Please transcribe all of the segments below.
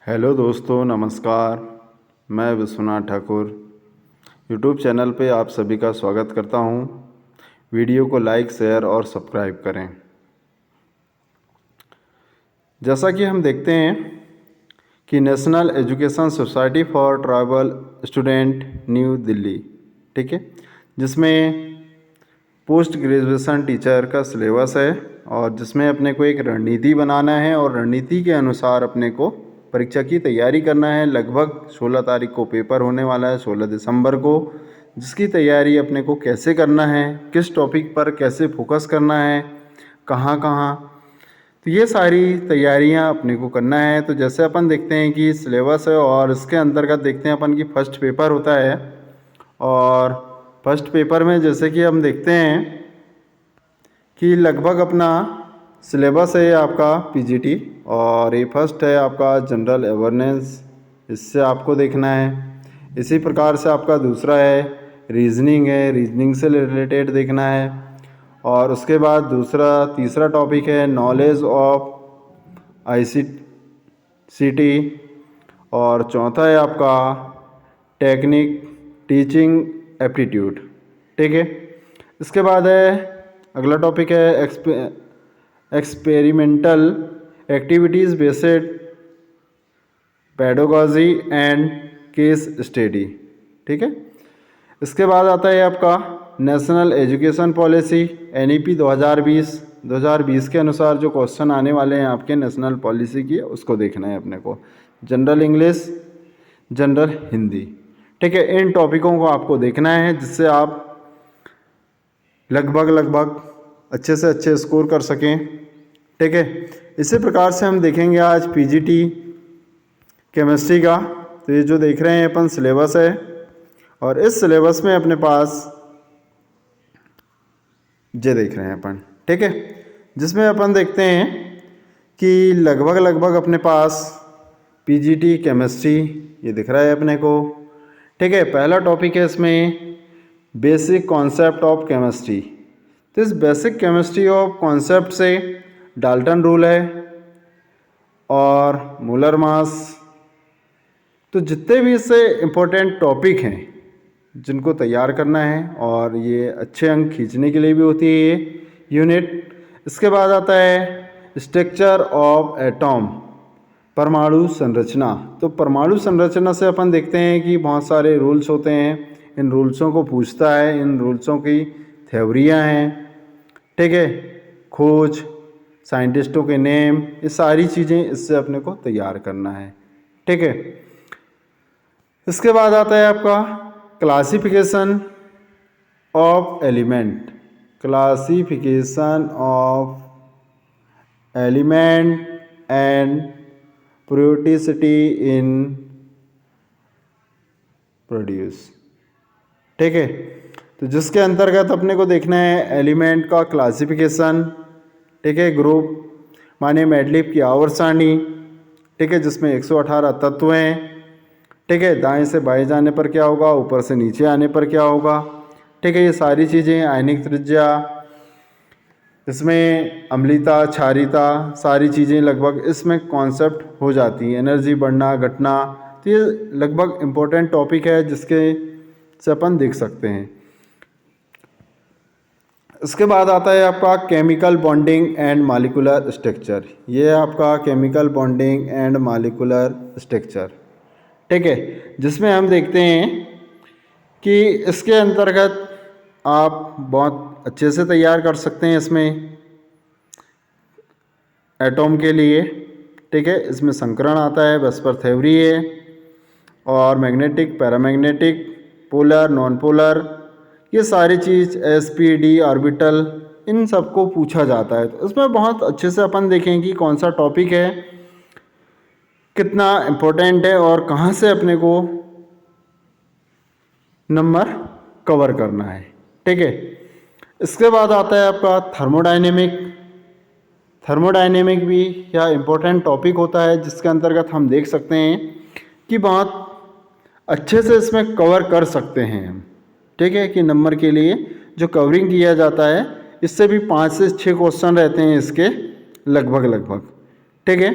Hello दोस्तों, नमस्कार। मैं विश्वनाथ ठाकुर यूट्यूब चैनल पे आप सभी का स्वागत करता हूँ। वीडियो को लाइक, शेयर और सब्सक्राइब करें। जैसा कि हम देखते हैं कि national education society for tribal student new Delhi, ठीक है, जिसमें पोस्ट ग्रेजुएशन टीचर का सिलेबस है और जिसमें अपने को एक रणनीति बनाना है और रणनीति के अनुसार अपने को परीक्षा की तैयारी करना है। लगभग 16 तारीख को पेपर होने वाला है, 16 दिसंबर को, जिसकी तैयारी अपने को कैसे करना है, किस टॉपिक पर कैसे फोकस करना है, कहाँ कहाँ, तो ये सारी तैयारियां अपने को करना है। तो जैसे अपन देखते हैं कि सिलेबस है और इसके अंतर्गत देखते हैं अपन की फर्स्ट पेपर होता है और फर्स्ट पेपर में जैसे कि हम देखते हैं कि लगभग अपना सिलेबस है आपका पीजीटी और ये फर्स्ट है आपका जनरल अवेयरनेस, इससे आपको देखना है। इसी प्रकार से आपका दूसरा है रीजनिंग है, रीजनिंग से रिलेटेड देखना है। और उसके बाद तीसरा टॉपिक है नॉलेज ऑफ आईसीटी और चौथा है आपका टेक्निक टीचिंग एप्टीट्यूड, ठीक है। इसके बाद है अगला टॉपिक है experimental activities based pedagogy and case study, ठीक है। इसके बाद आता है आपका नेशनल एजुकेशन पॉलिसी एनईपी 2020 के अनुसार जो क्वेश्चन आने वाले हैं आपके नेशनल पॉलिसी की, उसको देखना है अपने को। जनरल इंग्लिश, जनरल हिंदी, ठीक है। इन टॉपिकों को आपको देखना है जिससे आप लगभग अच्छे से अच्छे स्कोर कर सकें, ठीक है। इसी प्रकार से हम देखेंगे आज पीजीटी केमिस्ट्री का। तो ये जो देख रहे हैं अपन सिलेबस है और इस सिलेबस में अपने पास ये देख रहे हैं अपन, ठीक है, जिसमें अपन देखते हैं कि लगभग अपने पास पीजीटी केमिस्ट्री ये दिख रहा है अपने को, ठीक है। पहला टॉपिक है इसमें बेसिक कॉन्सेप्ट ऑफ केमिस्ट्री। तो इस बेसिक केमिस्ट्री ऑफ कॉन्सेप्ट से डाल्टन रूल है और मूलर मास, तो जितने भी इससे इम्पोर्टेंट टॉपिक हैं जिनको तैयार करना है और ये अच्छे अंक खींचने के लिए भी होती है ये यूनिट। इसके बाद आता है स्ट्रक्चर ऑफ एटॉम, परमाणु संरचना। तो परमाणु संरचना से अपन देखते हैं कि बहुत सारे रूल्स होते हैं, इन रूल्सों को पूछता है, इन रूल्सों की थ्योरियाँ हैं, ठीक है, खोज, साइंटिस्टों के नेम, ये सारी चीज़ें इससे अपने को तैयार करना है, ठीक है। इसके बाद आता है आपका classification of element, classification of element and प्रियोरिटिसिटी इन प्रोड्यूस, ठीक है। तो जिसके अंतर्गत अपने को देखना है एलिमेंट का क्लासिफिकेशन, ठीक है। ग्रुप माने मैडलिप की आवर्त सारणी, ठीक है, जिसमें 118 तत्व हैं, ठीक है। दाएं से बाएं जाने पर क्या होगा, ऊपर से नीचे आने पर क्या होगा, ठीक है। ये सारी चीज़ें, आयनिक त्रिज्या, इसमें अम्लता, क्षारीयता, सारी चीज़ें लगभग इसमें कॉन्सेप्ट हो जाती हैं। एनर्जी बढ़ना घटना, तो ये लगभग इम्पोर्टेंट टॉपिक है जिसके से अपन देख सकते हैं। इसके बाद आता है आपका chemical bonding and molecular structure. ये है आपका chemical bonding and molecular structure, ठीक है, जिसमें हम देखते हैं कि इसके अंतर्गत आप बहुत अच्छे से तैयार कर सकते हैं इसमें एटॉम के लिए, ठीक है। इसमें संकरण आता है, वेस्पर थ्योरी है और magnetic, paramagnetic, polar, non polar, ये सारी चीज़ एसपीडी ऑर्बिटल, इन सबको पूछा जाता है। तो इसमें बहुत अच्छे से अपन देखें कि कौन सा टॉपिक है, कितना इम्पोर्टेंट है और कहाँ से अपने को नंबर कवर करना है, ठीक है। इसके बाद आता है आपका थर्मोडायनेमिक भी यह इम्पोर्टेंट टॉपिक होता है जिसके अंतर्गत हम देख सकते हैं कि बहुत अच्छे से इसमें कवर कर सकते हैं हम, ठीक है, कि नंबर के लिए जो कवरिंग किया जाता है इससे भी 5 से 6 क्वेश्चन रहते हैं इसके लगभग, ठीक है।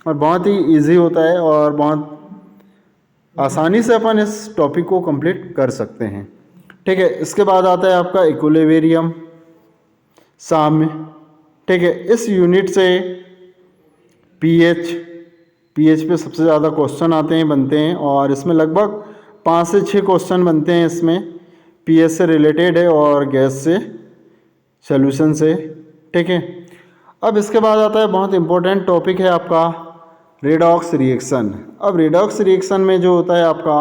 और बहुत ही इजी होता है और बहुत आसानी से अपन इस टॉपिक को कंप्लीट कर सकते हैं। ठीक है, इसके बाद आता है आपका इक्विलिब्रियम साम्य। ठीक है, इस यूनिट से पीएच पे सबसे ज़्यादा क्वेश्चन आते हैं, बनते हैं, और इसमें लगभग 5 से 6 क्वेश्चन बनते हैं इसमें, पीएच से रिलेटेड है और गैस से, सॉल्यूशन से। ठीक है, अब इसके बाद आता है बहुत इंपॉर्टेंट टॉपिक है आपका रेडॉक्स रिएक्शन। अब रेडॉक्स रिएक्शन में जो होता है आपका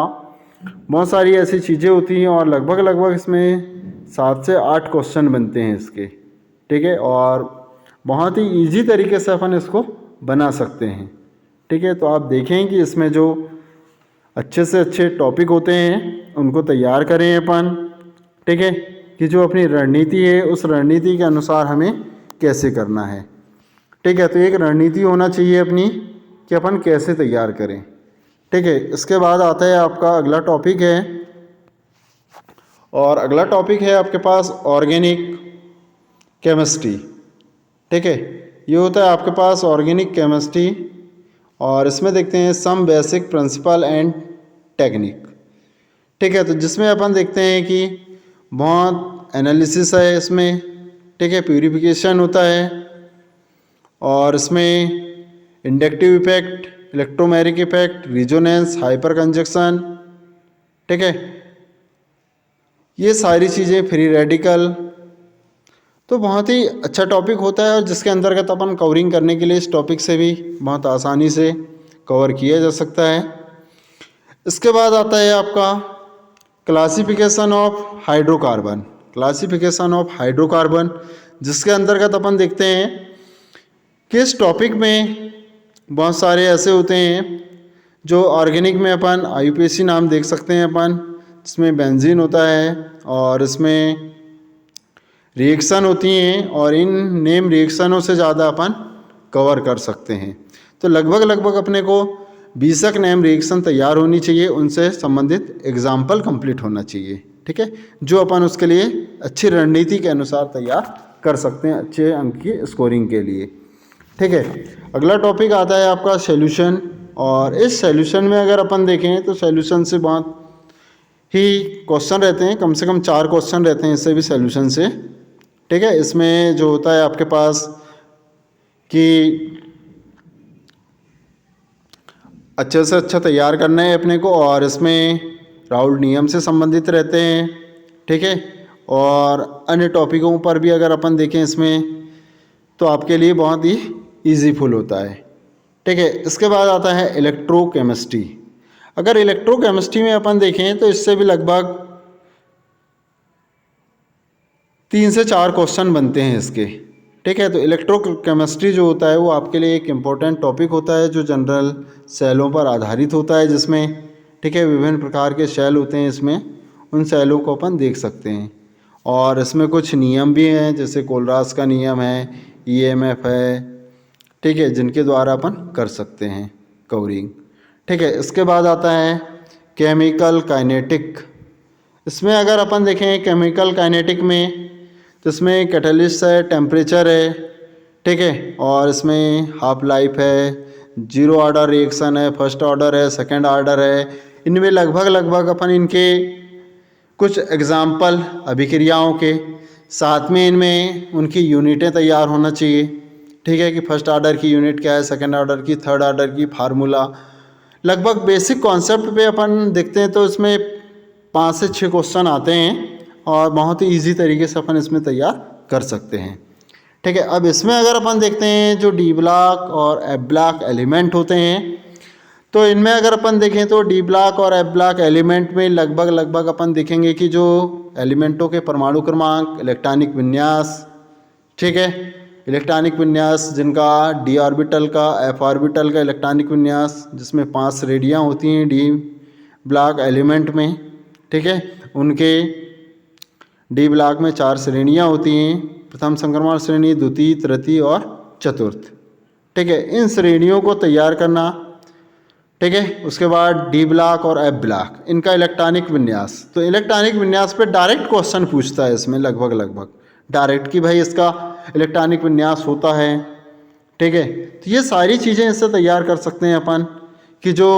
बहुत सारी ऐसी चीज़ें होती हैं और लगभग इसमें 7 से 8 क्वेश्चन बनते हैं इसके। ठीक है, और बहुत ही इजी तरीके से अपन इसको बना सकते हैं। ठीक है, तो आप देखें कि इसमें जो अच्छे से अच्छे टॉपिक होते हैं उनको तैयार करें अपन। ठीक है, कि जो अपनी रणनीति है उस रणनीति के अनुसार हमें कैसे करना है। ठीक है, तो एक रणनीति होना चाहिए अपनी कि अपन कैसे तैयार करें। ठीक है, इसके बाद आता है आपका अगला टॉपिक है, और अगला टॉपिक है आपके पास ऑर्गेनिक केमिस्ट्री। ठीक है, ये होता है आपके पास ऑर्गेनिक केमिस्ट्री, और इसमें देखते हैं some basic principle and technique. ठीक है, तो जिसमें अपन देखते हैं कि बहुत एनालिसिस है इसमें। ठीक है, प्यूरिफिकेशन होता है, और इसमें inductive effect, electromagnetic effect, resonance, hyper conjunction. ठीक है, ये सारी चीज़ें, फ्री रेडिकल, तो बहुत ही अच्छा टॉपिक होता है और जिसके अंतर्गत अपन कवरिंग करने के लिए इस टॉपिक से भी बहुत आसानी से कवर किया जा सकता है। इसके बाद आता है आपका classification of hydrocarbon. Classification of hydrocarbon, जिसके अंतर्गत अपन देखते हैं कि इस टॉपिक में बहुत सारे ऐसे होते हैं जो ऑर्गेनिक में अपन आईयूपीएसी नाम देख सकते हैं अपन, जिसमें बेंजीन होता है और इसमें रिएक्शन होती हैं, और इन नेम रिएक्शनों से ज़्यादा अपन कवर कर सकते हैं। तो लगभग अपने को 20 नेम रिएक्शन तैयार होनी चाहिए, उनसे संबंधित एग्जाम्पल कंप्लीट होना चाहिए। ठीक है, जो अपन उसके लिए अच्छी रणनीति के अनुसार तैयार कर सकते हैं अच्छे अंक की स्कोरिंग के लिए। ठीक है, अगला टॉपिक आता है आपका सॉल्यूशन, और इस सॉल्यूशन में अगर अपन देखें तो सॉल्यूशन से बहुत ही क्वेश्चन रहते हैं, कम से कम 4 क्वेश्चन रहते हैं इससे भी, सॉल्यूशन से। ठीक है, इसमें जो होता है आपके पास कि अच्छे से अच्छा तैयार करना है अपने को, और इसमें राउल्ट नियम से संबंधित रहते हैं। ठीक है, और अन्य टॉपिकों पर भी अगर अपन देखें इसमें तो आपके लिए बहुत ही ईजीफुल होता है। ठीक है, इसके बाद आता है इलेक्ट्रोकेमिस्ट्री। अगर इलेक्ट्रोकेमिस्ट्री में अपन देखें तो इससे भी लगभग 3 से 4 क्वेश्चन बनते हैं इसके। ठीक है, तो इलेक्ट्रोकेमिस्ट्री जो होता है वो आपके लिए एक इम्पोर्टेंट टॉपिक होता है जो जनरल सेलों पर आधारित होता है, जिसमें ठीक है विभिन्न प्रकार के सेल होते हैं इसमें, उन सेलों को अपन देख सकते हैं। और इसमें कुछ नियम भी हैं, जैसे कोलरास का नियम है, ईएमएफ है। ठीक है, जिनके द्वारा अपन कर सकते हैं कवरिंग। ठीक है, इसके बाद आता है केमिकल काइनेटिक। इसमें अगर अपन देखें केमिकल काइनेटिक में तो इसमें कैटलिस्ट है, टेम्परेचर है। ठीक है, और इसमें हाफ लाइफ है, 0 ऑर्डर रिएक्शन है, फर्स्ट ऑर्डर है, सेकंड ऑर्डर है। इनमें लगभग अपन इनके कुछ एग्जाम्पल अभिक्रियाओं के साथ में इनमें उनकी यूनिटें तैयार होना चाहिए। ठीक है, कि फर्स्ट ऑर्डर की यूनिट क्या है, सेकंड ऑर्डर की, थर्ड ऑर्डर की, फार्मूला, लगभग बेसिक कॉन्सेप्ट पे अपन देखते हैं तो इसमें 5 से 6 क्वेश्चन आते हैं और बहुत ही ईजी तरीके से अपन इसमें तैयार कर सकते हैं। ठीक है, अब इसमें अगर अपन देखते हैं जो डी ब्लॉक और एफ ब्लॉक एलिमेंट होते हैं, तो इनमें अगर अपन देखें तो डी ब्लॉक और एफ ब्लॉक एलिमेंट में लगभग अपन देखेंगे कि जो एलिमेंटों के परमाणु क्रमांक, इलेक्ट्रॉनिक विन्यास, ठीक है, इलेक्ट्रॉनिक विन्यास जिनका डी ऑर्बिटल का, एफ ऑर्बिटल का इलेक्ट्रॉनिक विन्यास, जिसमें 5 श्रेणियाँ होती हैं डी ब्लॉक एलिमेंट में। ठीक है, उनके डी ब्लॉक में 4 श्रेणियाँ होती हैं, प्रथम संक्रमण श्रेणी, द्वितीय, तृतीय और चतुर्थ। ठीक है, इन श्रेणियों को तैयार करना। ठीक है, उसके बाद डी ब्लॉक और एफ ब्लॉक, इनका इलेक्ट्रॉनिक विन्यास, तो इलेक्ट्रॉनिक विन्यास पे डायरेक्ट क्वेश्चन पूछता है इसमें लगभग डायरेक्ट कि भाई इसका इलेक्ट्रॉनिक विन्यास होता है। ठीक है। तो ये सारी चीज़ें इससे तैयार कर सकते हैं अपन कि जो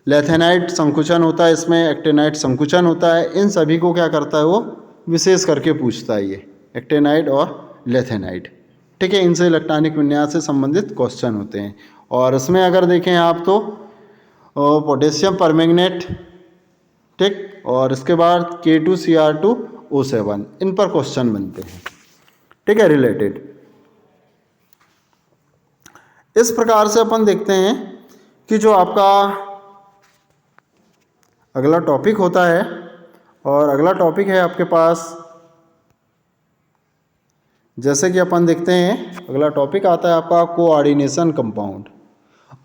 लेथेनाइट संकुचन होता है, इसमें एक्टेनाइट संकुचन होता है, इन सभी को क्या करता है वो विशेष करके पूछता है, ये एक्टेनाइट और लेथेनाइट। ठीक है, इनसे इलेक्ट्रॉनिक विन्यास से संबंधित क्वेश्चन होते हैं। और इसमें अगर देखें आप तो पोटेशियम परमैंगनेट, ठीक, और इसके बाद K2Cr2O7, इन पर क्वेश्चन बनते हैं। ठीक है, रिलेटेड। इस प्रकार से अपन देखते हैं कि जो आपका अगला टॉपिक होता है, और अगला टॉपिक है आपके पास, जैसे कि अपन देखते हैं अगला टॉपिक आता है आपका कोऑर्डिनेशन कंपाउंड।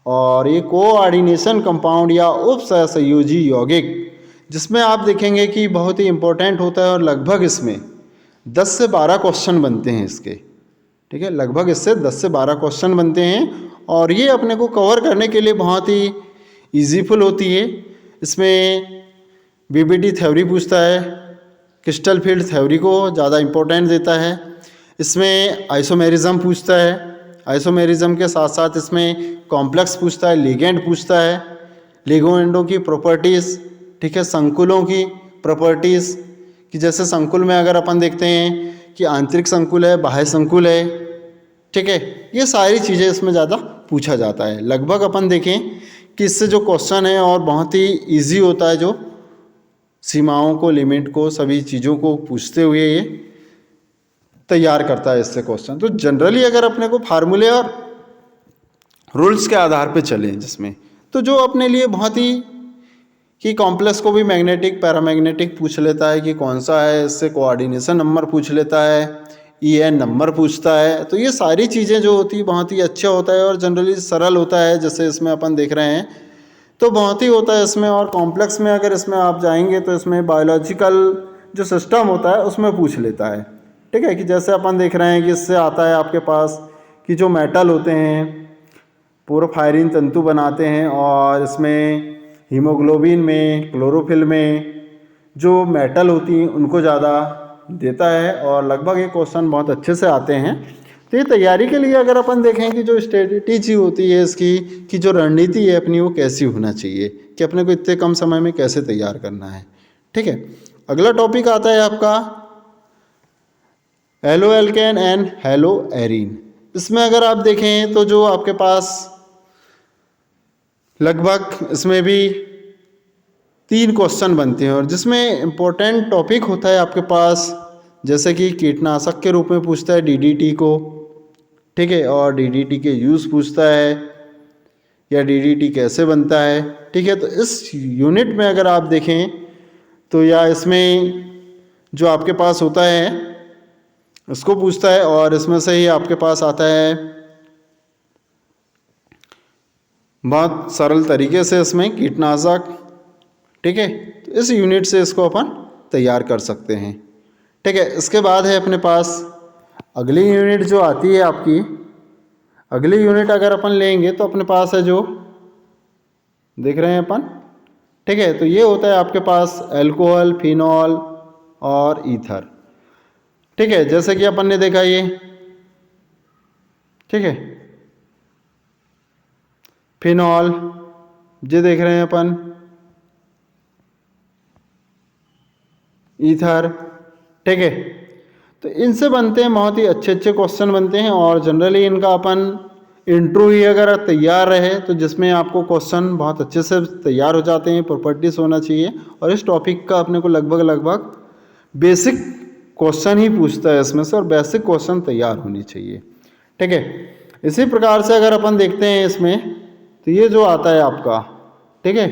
और ये कोऑर्डिनेशन कंपाउंड या उपसहसंयोजी यौगिक, जिसमें आप देखेंगे कि बहुत ही इम्पोर्टेंट होता है और लगभग इसमें 10 से 12 क्वेश्चन बनते हैं इसके। ठीक है, लगभग इससे 10 से 12 क्वेश्चन बनते हैं, और ये अपने को कवर करने के लिए बहुत ही ईजीफुल होती है। इसमें बीबीटी थ्योरी पूछता है, क्रिस्टल फील्ड थ्योरी को ज़्यादा इम्पोर्टेंट देता है। इसमें आइसोमेरिज्म पूछता है, आइसोमेरिज्म के साथ साथ इसमें कॉम्प्लेक्स पूछता है, लिगेंड पूछता है, लिगेंडों की प्रॉपर्टीज़, ठीक है, संकुलों की प्रॉपर्टीज़, कि जैसे संकुल में अगर अपन देखते हैं कि आंतरिक संकुल है, बाह्य संकुल है, ठीक है, ये सारी चीज़ें इसमें ज़्यादा पूछा जाता है। लगभग अपन देखें कि इससे जो क्वेश्चन है और बहुत ही ईजी होता है, जो सीमाओं को, लिमिट को, सभी चीज़ों को पूछते हुए ये तैयार करता है इससे क्वेश्चन। तो जनरली अगर अपने को फार्मूले और रूल्स के आधार पे चलें जिसमें, तो जो अपने लिए बहुत ही कि कॉम्प्लेक्स को भी मैग्नेटिक, पैरामैग्नेटिक पूछ लेता है कि कौन सा है, इससे कोऑर्डिनेशन नंबर पूछ लेता है, EN नंबर पूछता है। तो ये सारी चीज़ें जो होती है बहुत ही अच्छा होता है और जनरली सरल होता है। जैसे इसमें अपन देख रहे हैं तो बहुत ही होता है इसमें। और कॉम्प्लेक्स में अगर इसमें आप जाएंगे तो इसमें बायोलॉजिकल जो सिस्टम होता है उसमें पूछ लेता है। ठीक है, कि जैसे अपन देख रहे हैं कि इससे आता है आपके पास कि जो मेटल होते हैं पोरोफायरिन तंतु बनाते हैं, और इसमें हीमोग्लोबिन में, क्लोरोफिल में जो मेटल होती हैं उनको ज़्यादा देता है, और लगभग ये क्वेश्चन बहुत अच्छे से आते हैं। तो ये तैयारी के लिए अगर अपन देखें कि जो स्ट्रेटेजी होती है इसकी, कि जो रणनीति है अपनी वो कैसी होना चाहिए, कि अपने को इतने कम समय में कैसे तैयार करना है। ठीक है, अगला टॉपिक आता है आपका halo alkane and hello arene. इसमें अगर आप देखें तो जो आपके पास लगभग इसमें भी 3 क्वेश्चन बनते हैं, और जिसमें इम्पोर्टेंट टॉपिक होता है आपके पास, जैसे कि कीटनाशक के रूप में पूछता है DDT को, ठीक है, और DDT के यूज़ पूछता है, या DDT कैसे बनता है। ठीक है, तो इस यूनिट में अगर आप देखें तो या इसमें जो आपके पास होता है उसको पूछता है, और इसमें से ही आपके पास आता है बहुत सरल तरीके से इसमें कीटनाशक। ठीक है, तो इस यूनिट से इसको अपन तैयार कर सकते हैं। ठीक है, इसके बाद है अपने पास अगली यूनिट जो आती है आपकी। अगली यूनिट अगर अपन लेंगे तो अपने पास है जो देख रहे हैं अपन। ठीक है, तो ये होता है आपके पास अल्कोहल, फिनॉल और ईथर। ठीक है, जैसे कि अपन ने देखा ये, ठीक है, फिनॉल ये देख रहे हैं अपन, ईथर। ठीक है, तो इनसे बनते हैं बहुत ही अच्छे अच्छे क्वेश्चन बनते हैं, और जनरली इनका अपन इंट्रो ही अगर तैयार रहे तो जिसमें आपको क्वेश्चन बहुत अच्छे से तैयार हो जाते हैं, प्रॉपर्टीज होना चाहिए। और इस टॉपिक का अपने को लगभग बेसिक क्वेश्चन ही पूछता है इसमें से, और बेसिक क्वेश्चन तैयार होनी चाहिए। ठीक है, इसी प्रकार से अगर अपन देखते हैं इसमें तो ये जो आता है आपका, ठीक है,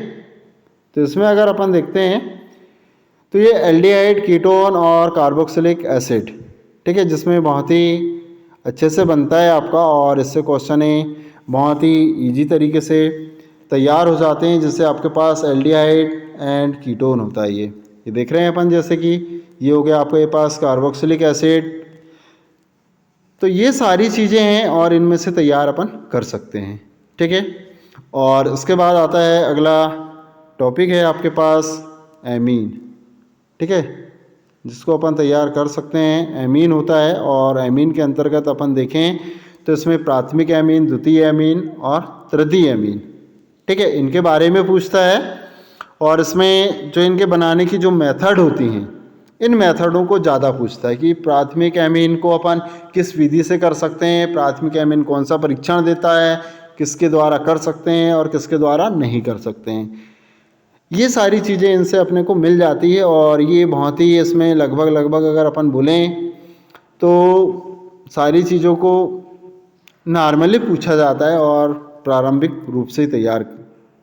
तो इसमें अगर अपन देखते हैं तो ये एल्डिहाइड, कीटोन और कार्बोक्सिलिक एसिड, ठीक है, जिसमें बहुत ही अच्छे से बनता है आपका, और इससे क्वेश्चन बहुत ही इजी तरीके से तैयार हो जाते हैं। जैसे आपके पास एल्डिहाइड एंड कीटोन होता है, ये देख रहे हैं अपन, जैसे कि ये हो गया आपके पास कार्बोक्सिलिक एसिड। तो ये सारी चीज़ें हैं और इनमें से तैयार अपन कर सकते हैं। ठीक है, और उसके बाद आता है अगला टॉपिक है आपके पास एमीन। ठीक है, जिसको अपन तैयार कर सकते हैं, एमीन होता है। और एमीन के अंतर्गत अपन देखें तो इसमें प्राथमिक एमीन, द्वितीय एमीन और तृतीय एमीन, ठीक है, इनके बारे में पूछता है। और इसमें जो इनके बनाने की जो मेथड होती हैं, इन मेथडों को ज़्यादा पूछता है कि प्राथमिक एमीन को अपन किस विधि से कर सकते हैं, प्राथमिक एमीन कौन सा परीक्षण देता है, किसके द्वारा कर सकते हैं और किसके द्वारा नहीं कर सकते हैं। ये सारी चीज़ें इनसे अपने को मिल जाती है और ये बहुत ही इसमें लगभग अगर अपन बोलें तो सारी चीज़ों को नॉर्मली पूछा जाता है और प्रारंभिक रूप से तैयार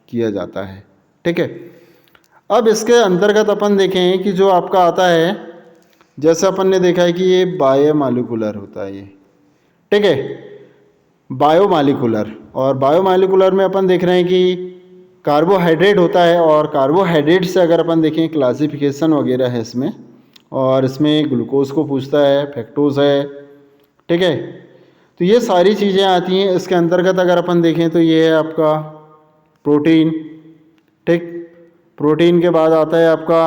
किया जाता है, ठीक है। अब इसके अंतर्गत अपन देखें कि जो आपका आता है, जैसे अपन ने देखा है कि ये बायोमॉलिक्यूलर होता है ये, ठीक है, बायोमॉलिक्यूलर। और बायोमॉलिक्यूलर में अपन देख रहे हैं कि कार्बोहाइड्रेट होता है और कार्बोहाइड्रेट से अगर अपन देखें क्लासिफिकेशन वगैरह है इसमें, और इसमें ग्लूकोज को पूछता है, फ्रक्टोज है, ठीक है। तो ये सारी चीज़ें आती हैं इसके अंतर्गत। अगर अपन देखें तो ये है आपका प्रोटीन, ठीक, प्रोटीन के बाद आता है आपका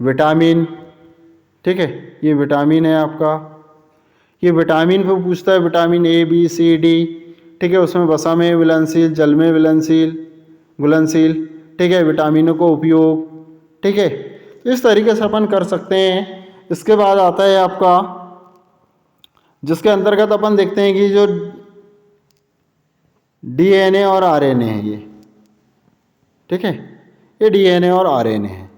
विटामिन, ठीक है, ये विटामिन है आपका, ये विटामिन पे पूछता है vitamin A B C D, ठीक है, उसमें वसा में विलनशील, जल में विलनशील, घुलनशील, ठीक है, विटामिनों को उपयोग, ठीक है। तो इस तरीके से अपन कर सकते हैं। इसके बाद आता है आपका, जिसके अंतर्गत अपन देखते हैं कि जो डीएनए और आरएनए है ये, ठीक है, ये डीएनए और आरएनए है।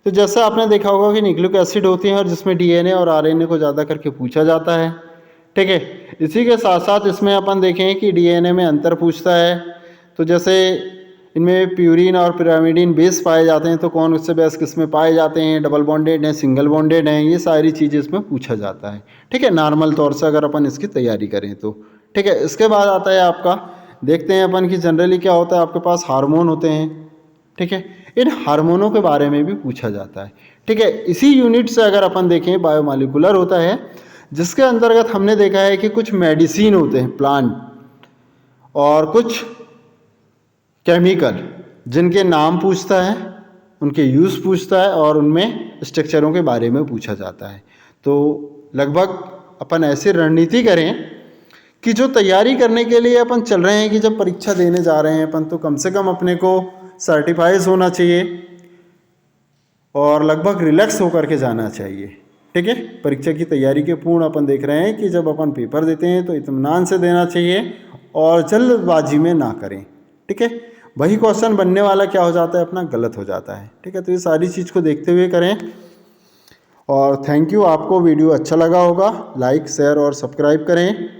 तो जैसा आपने देखा होगा कि न्यूक्लिक एसिड होती हैं और जिसमें डीएनए और आरएनए को ज़्यादा करके पूछा जाता है, ठीक है। इसी के साथ साथ इसमें अपन देखें कि डीएनए में अंतर पूछता है। तो जैसे इनमें प्यूरिन और पिरामिडिन बेस पाए जाते हैं, तो कौन से बेस किस में पाए जाते हैं, डबल बॉन्डेड हैं, सिंगल बॉन्डेड हैं, ये सारी चीज़ें इसमें पूछा जाता है, ठीक है, नॉर्मल तौर से अगर अपन इसकी तैयारी करें तो, ठीक है। इसके बाद आता है आपका, देखते हैं अपन कि जनरली क्या होता है, आपके पास हार्मोन होते हैं, ठीक है, इन हार्मोनों के बारे में भी पूछा जाता है, ठीक है। इसी यूनिट से अगर अपन देखें बायोमॉलिक्यूलर होता है, जिसके अंतर्गत हमने देखा है कि कुछ मेडिसिन होते हैं प्लांट और कुछ केमिकल, जिनके नाम पूछता है, उनके यूज़ पूछता है और उनमें स्ट्रक्चरों के बारे में पूछा जाता है। तो लगभग अपन ऐसी रणनीति करें कि जो तैयारी करने के लिए अपन चल रहे हैं, कि जब परीक्षा देने जा रहे हैं अपन, तो कम से कम अपने को सर्टिफाइज होना चाहिए और लगभग रिलैक्स होकर के जाना चाहिए, ठीक है। परीक्षा की तैयारी के पूर्ण अपन देख रहे हैं कि जब अपन पेपर देते हैं तो इत्मीनान से देना चाहिए और जल्दबाजी में ना करें, ठीक है। वही क्वेश्चन बनने वाला क्या हो जाता है, अपना गलत हो जाता है, ठीक है। तो ये सारी चीज़ को देखते हुए करें। और थैंक यू। आपको वीडियो अच्छा लगा होगा, लाइक शेयर और सब्सक्राइब करें।